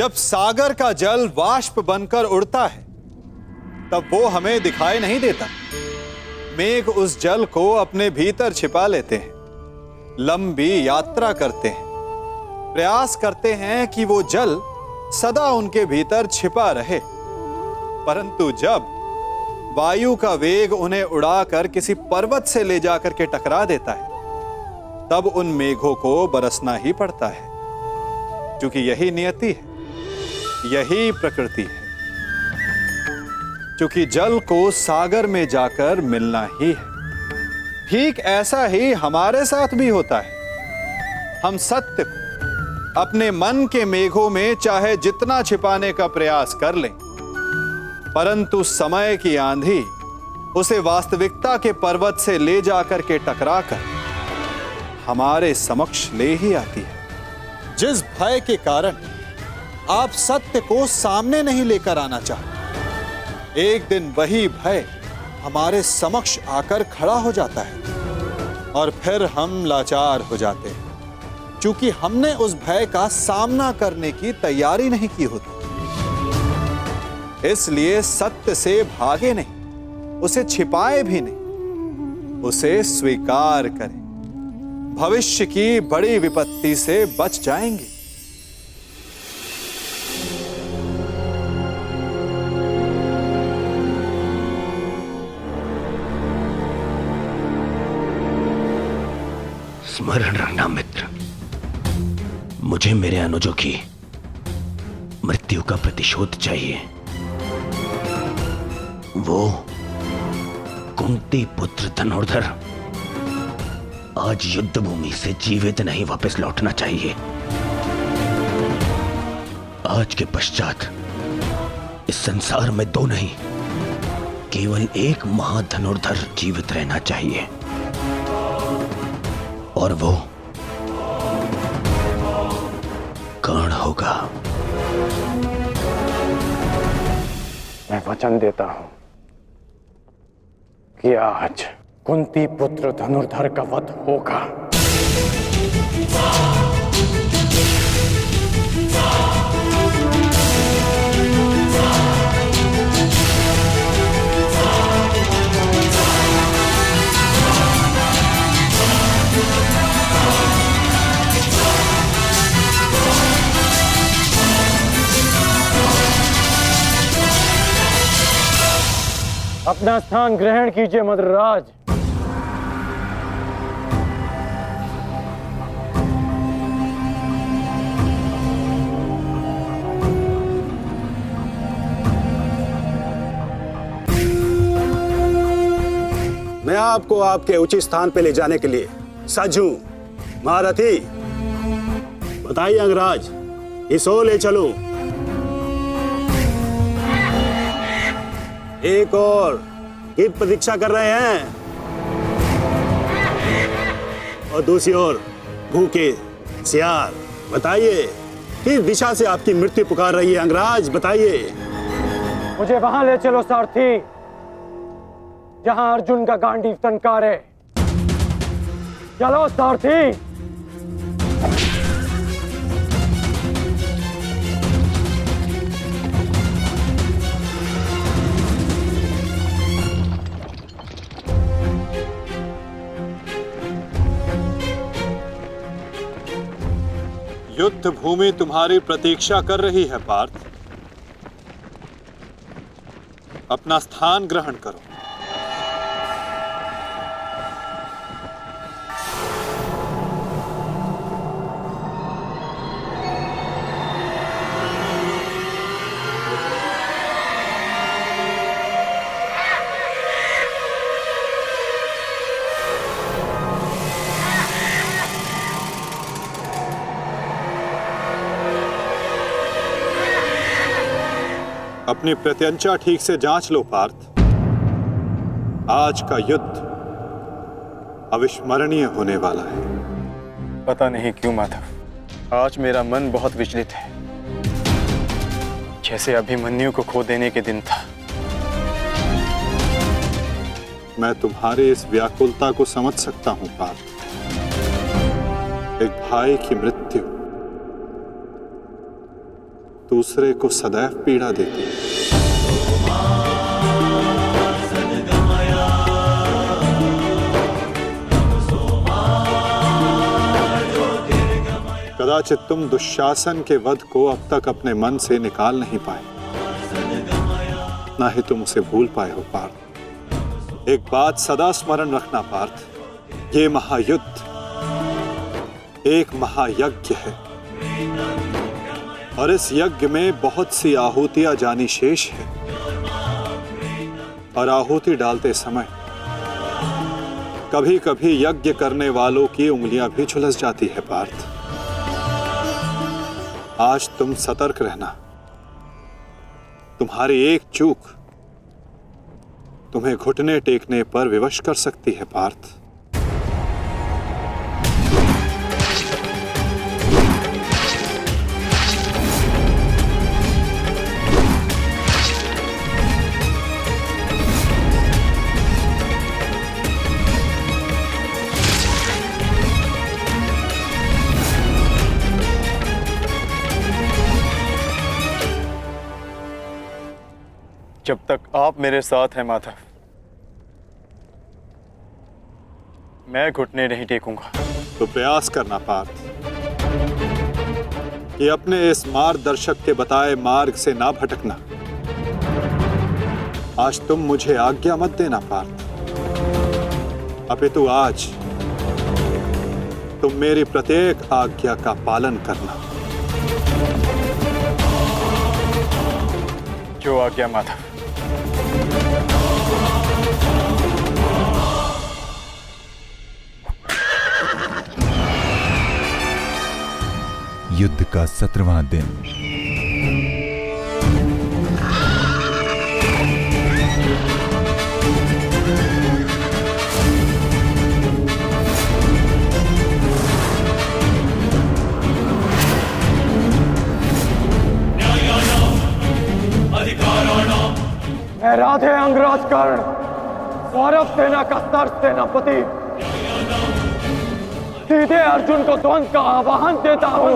जब सागर का जल वाष्प बनकर उड़ता है तब वो हमें दिखाई नहीं देता। मेघ उस जल को अपने भीतर छिपा लेते हैं, लंबी यात्रा करते हैं, प्रयास करते हैं कि वो जल सदा उनके भीतर छिपा रहे। परंतु जब वायु का वेग उन्हें उड़ाकर किसी पर्वत से ले जाकर के टकरा देता है तब उन मेघों को बरसना ही पड़ता है, क्योंकि यही नियति है, यही प्रकृति है। क्योंकि जल को सागर में जाकर मिलना ही है। ठीक ऐसा ही हमारे साथ भी होता है। हम सत्य को अपने मन के मेघों में चाहे जितना छिपाने का प्रयास कर लें, परंतु समय की आंधी उसे वास्तविकता के पर्वत से ले जाकर के टकराकर हमारे समक्ष ले ही आती है। जिस भय के कारण आप सत्य को सामने नहीं लेकर आना चाहते, एक दिन वही भय हमारे समक्ष आकर खड़ा हो जाता है और फिर हम लाचार हो जाते हैं, क्योंकि हमने उस भय का सामना करने की तैयारी नहीं की होती। इसलिए सत्य से भागे नहीं, उसे छिपाए भी नहीं, उसे स्वीकार करें। भविष्य की बड़ी विपत्ति से बच जाएंगे। स्मरण रखना मित्र, मुझे मेरे अनुजों की मृत्यु का प्रतिशोध चाहिए। वो कुंती पुत्र धनुर्धर आज युद्ध भूमि से जीवित नहीं वापस लौटना चाहिए। आज के पश्चात इस संसार में दो नहीं, केवल एक महाधनुर्धर जीवित रहना चाहिए, और वो कर्ण होगा। मैं वचन देता हूं कि आज कुंती पुत्र धनुर्धर का वध होगा। अपना स्थान ग्रहण कीजिए मद्रराज। मैं आपको आपके उचित स्थान पे ले जाने के लिए सज्ज हूं। महारथी, बताइए अंगराज, इस ओर ले चलूं? एक और की प्रतीक्षा कर रहे हैं, और दूसरी ओर भूखे सियार। बताइए किस दिशा से आपकी मृत्यु पुकार रही है अंगराज, बताइए। मुझे वहां ले चलो सारथी, जहां अर्जुन का गांडीव टंकार है। चलो सारथी। युद्ध भूमि तुम्हारी प्रतीक्षा कर रही है पार्थ। अपना स्थान ग्रहण करो। अपनी प्रत्यंचा ठीक से जांच लो पार्थ। आज का युद्ध अविस्मरणीय होने वाला है। पता नहीं क्यों माधव, आज मेरा मन बहुत विचलित है, जैसे अभिमन्यु को खो देने के दिन था। मैं तुम्हारी इस व्याकुलता को समझ सकता हूं पार्थ। एक भाई की मृत्यु दूसरे को सदैव पीड़ा देती है। कदाचित तुम दुशासन के वध को अब तक अपने मन से निकाल नहीं पाए, ना ही तुम उसे भूल पाए हो पार्थ। एक बात सदा स्मरण रखना पार्थ, ये महायुद्ध एक महायज्ञ है और इस यज्ञ में बहुत सी आहुतियां जानी शेष है। और आहुति डालते समय कभी कभी यज्ञ करने वालों की उंगलियां भी झुलस जाती है पार्थ। आज तुम सतर्क रहना। तुम्हारी एक चूक तुम्हें घुटने टेकने पर विवश कर सकती है पार्थ। जब तक आप मेरे साथ हैं माधव, मैं घुटने नहीं टेकूंगा। तो प्रयास करना पार्थ कि अपने इस मार्गदर्शक के बताए मार्ग से ना भटकना। आज तुम मुझे आज्ञा मत देना पार्थ, अपितु आज तुम मेरी प्रत्येक आज्ञा का पालन करना। जो आज्ञा माधव। युद्ध का 17वां दिन। मैं राधे अंगराज कर्ण, सौरभ सेना का सर सेनापति, सीधे अर्जुन को द्वंद्व का आवाहन देता हूं।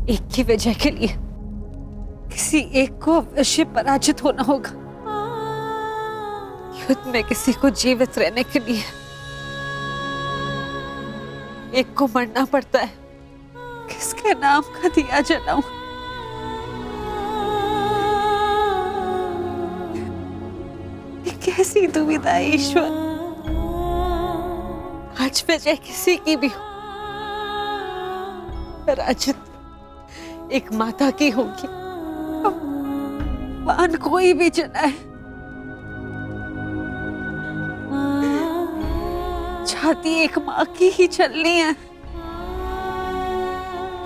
एक की विजय के लिए किसी एक को अवश्य पराजित होना होगा। युद्ध में किसी को जीवित रहने के लिए एक को मरना पड़ता है। किसके नाम का दिया जलाऊं? ये कैसी दुविधा है ईश्वर। आज विजय किसी की भी हो, पराजित एक माता की होगी। बाण कोई भी चलाए, छाती एक माँ की ही चलनी है।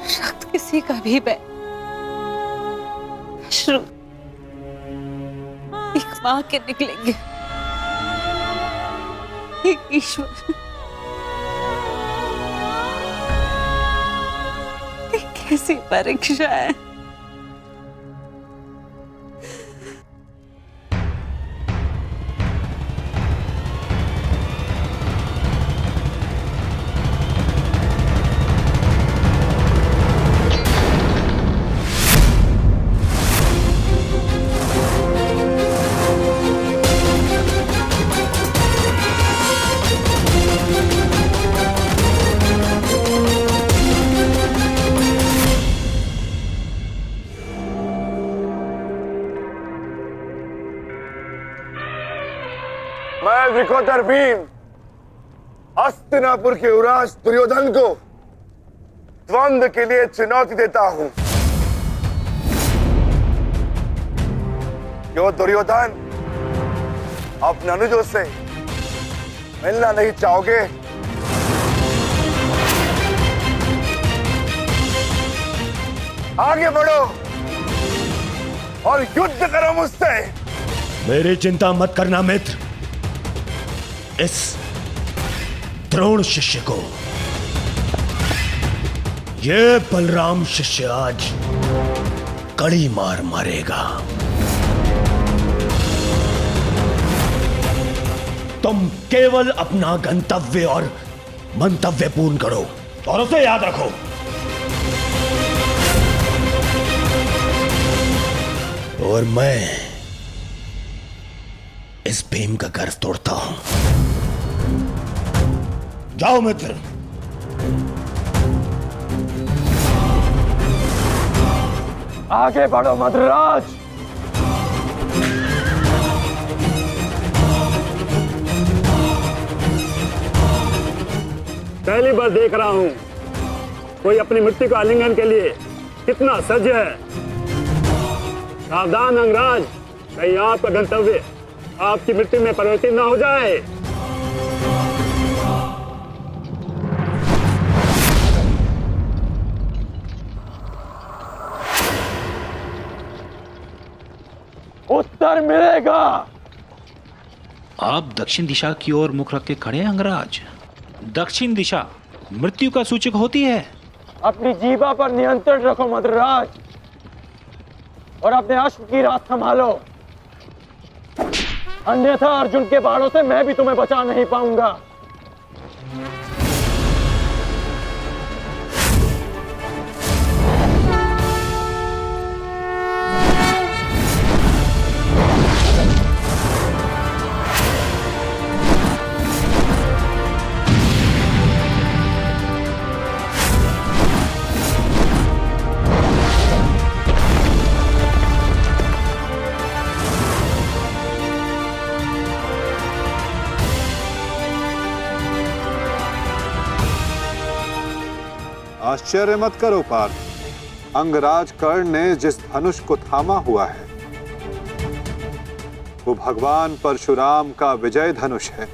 रक्त किसी का भी बहे, अश्रु एक माँ के निकलेंगे। एक ईश्वर, कैसी परीक्षा है। मैं विकोदर भीम हस्तिनापुर के युवराज दुर्योधन को द्वंद्व के लिए चुनौती देता हूं। क्यों दुर्योधन, अपने अनुजों से मिलना नहीं चाहोगे? आगे बढ़ो और युद्ध करो मुझसे। मेरी चिंता मत करना मित्र। इस द्रोण शिष्य को, ये बलराम शिष्य आज कड़ी मार मारेगा। तुम केवल अपना गंतव्य और मंतव्य पूर्ण करो और उसे याद रखो। और मैं इस भीम का गर्व तोड़ता हूं। जाओ मित्र। आगे बढ़ो मद्रराज। पहली बार देख रहा हूं कोई अपनी मृत्यु का आलिंगन के लिए कितना सज्ज है। सावधान अंगराज, कहीं आपका गंतव्य आपकी मृत्यु में परिवर्तित न हो जाए। उत्तर मिलेगा। आप दक्षिण दिशा की ओर मुख रख के खड़े हैं अंगराज। दक्षिण दिशा मृत्यु का सूचक होती है। अपनी जीवा पर नियंत्रण रखो मद्रराज और अपने अश्व की रात संभालो, अन्यथा अर्जुन के बाणों से मैं भी तुम्हें बचा नहीं पाऊंगा। आश्चर्य मत करो पार्थ, अंगराज कर्ण ने जिस धनुष को थामा हुआ है वो भगवान परशुराम का विजय धनुष है।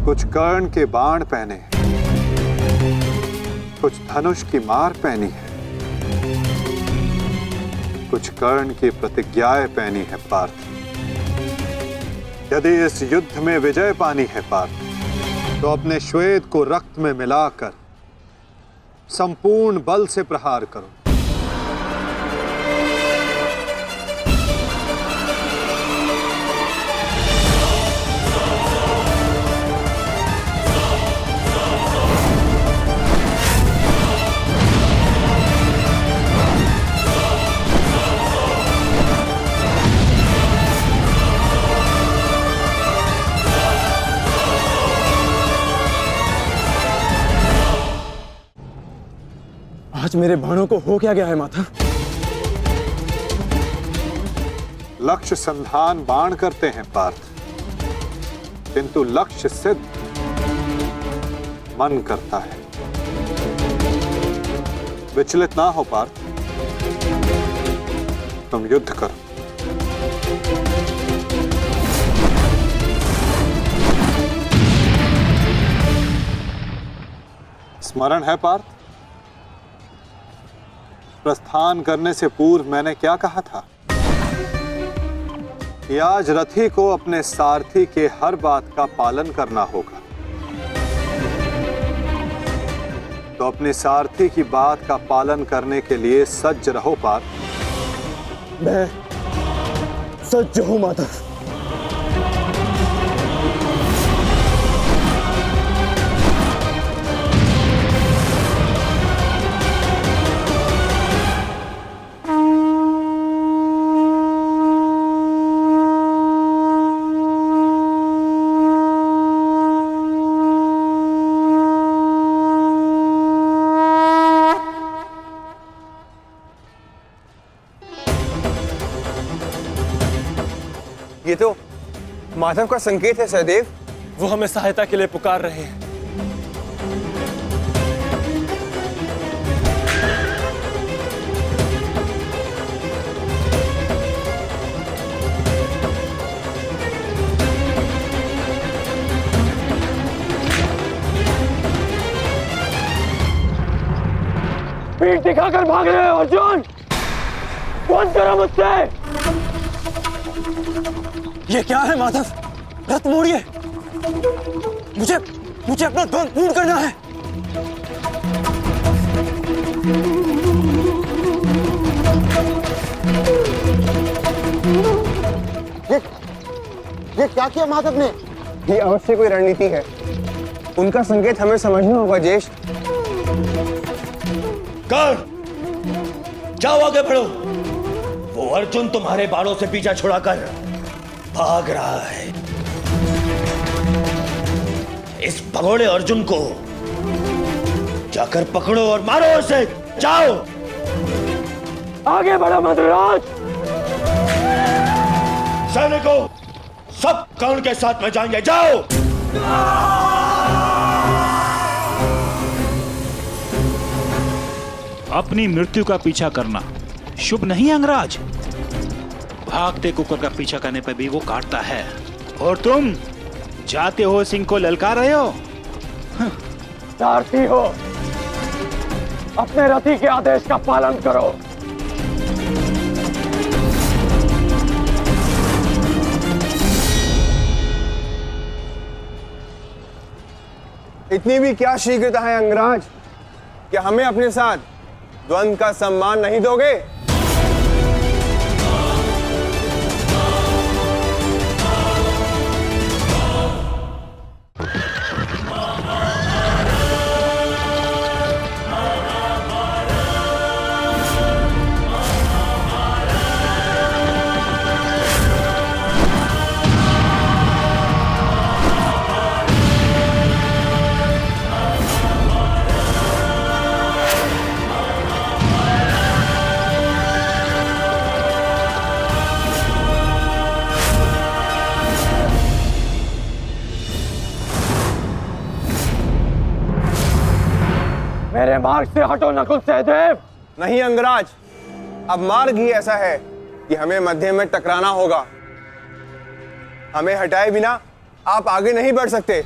कुछ कर्ण के बाण पहने हैं, कुछ धनुष की मार पहनी है, कुछ कर्ण की प्रतिज्ञाएं पहनी है पार्थ। यदि इस युद्ध में विजय पानी है पार्थ, तो अपने श्वेत को रक्त में मिलाकर संपूर्ण बल से प्रहार करो। आज मेरे बाणों को हो क्या गया है माता? लक्ष्य संधान बाण करते हैं पार्थ, किंतु लक्ष्य सिद्ध मन करता है। विचलित ना हो पार्थ, तुम युद्ध करो। स्मरण है पार्थ? प्रस्थान करने से पूर्व मैंने क्या कहा था कि आज रथी को अपने सारथी के हर बात का पालन करना होगा। तो अपने सारथी की बात का पालन करने के लिए सज्ज रहो पार्थ। मैं सज्ज हूं माधव। ये तो माधव का संकेत है सहदेव। वो हमें सहायता के लिए पुकार रहे हैं। पीठ दिखाकर भाग रहे हो अर्जुन। कौन करो मुझसे? ये क्या है माधव? रथ मोड़िए। मुझे अपना ध्यान पूर्ण करना है। ये क्या किया माधव ने? ये अवश्य कोई रणनीति है। उनका संकेत हमें समझना होगा ज्येष्ठ। कर जाओ, आगे बढ़ो। वो अर्जुन तुम्हारे बालों से पीछा छुड़ाकर भाग रहा है। इस भगोड़े अर्जुन को जाकर पकड़ो और मारो उसे। जाओ, आगे बढ़ो मद्राज। सैनिकों, सब कर्ण के साथ में जाएंगे। जाओ। अपनी मृत्यु का पीछा करना शुभ नहीं अंगराज। भागते कुकर का पीछा करने पर भी वो काटता है, और तुम जाते हो सिंह को ललकार रहे हो। सारथी हो, अपने रथी के आदेश का पालन करो। इतनी भी क्या शीघ्रता है अंगराज? क्या हमें अपने साथ द्वंद्व का सम्मान नहीं दोगे? मेरे मार्ग से हटो नकुल सहदेव। नहीं अंगराज, अब मार्ग ही ऐसा है कि हमें मध्य में टकराना होगा। हमें हटाए बिना आप आगे नहीं बढ़ सकते।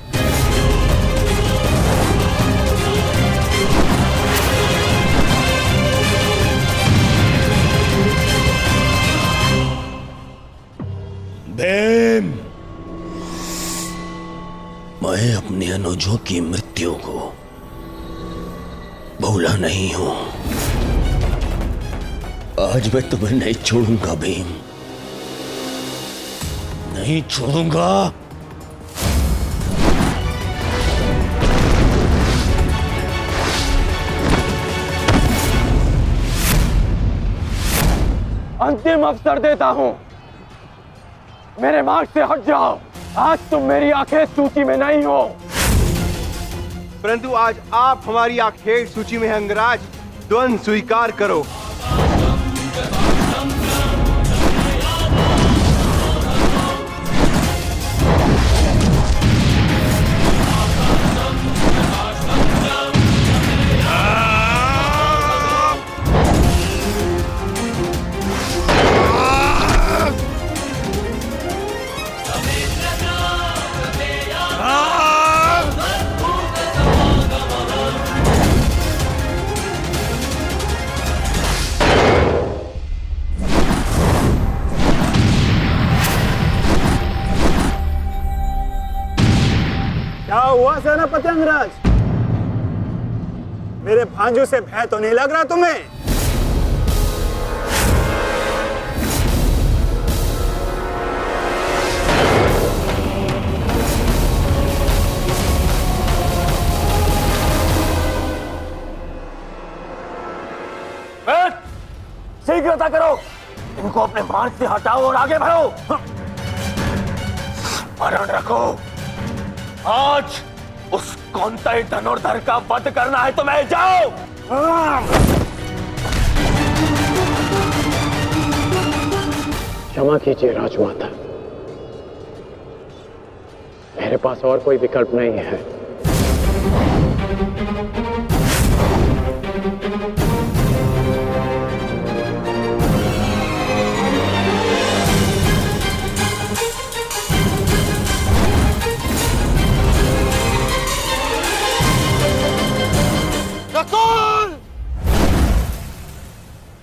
भीम, मैं अपने अनुजों की मृत्यु को भूला नहीं हूं। आज मैं तुम्हें नहीं छोड़ूंगा भीम, नहीं छोड़ूंगा। अंतिम अवसर देता हूं, मेरे मार्ग से हट जाओ। आज तुम मेरी आखेट सूची में नहीं हो, परंतु आज आप हमारी आखेट सूची में हैं अंगराज। द्वंद्व स्वीकार करो। हुआ सेनापति अंगराज? मेरे भांजू से भय तो नहीं लग रहा तुम्हें? शीघ्रता करो, इनको अपने मार्ग से हटाओ और आगे बढ़ो। स्मरण रखो, आज उस कौंतई धनुर्धर का वध करना है तुम्हें। जाओ। क्षमा कीजिए राजमाता, मेरे पास और कोई विकल्प नहीं है।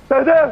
सहदेव,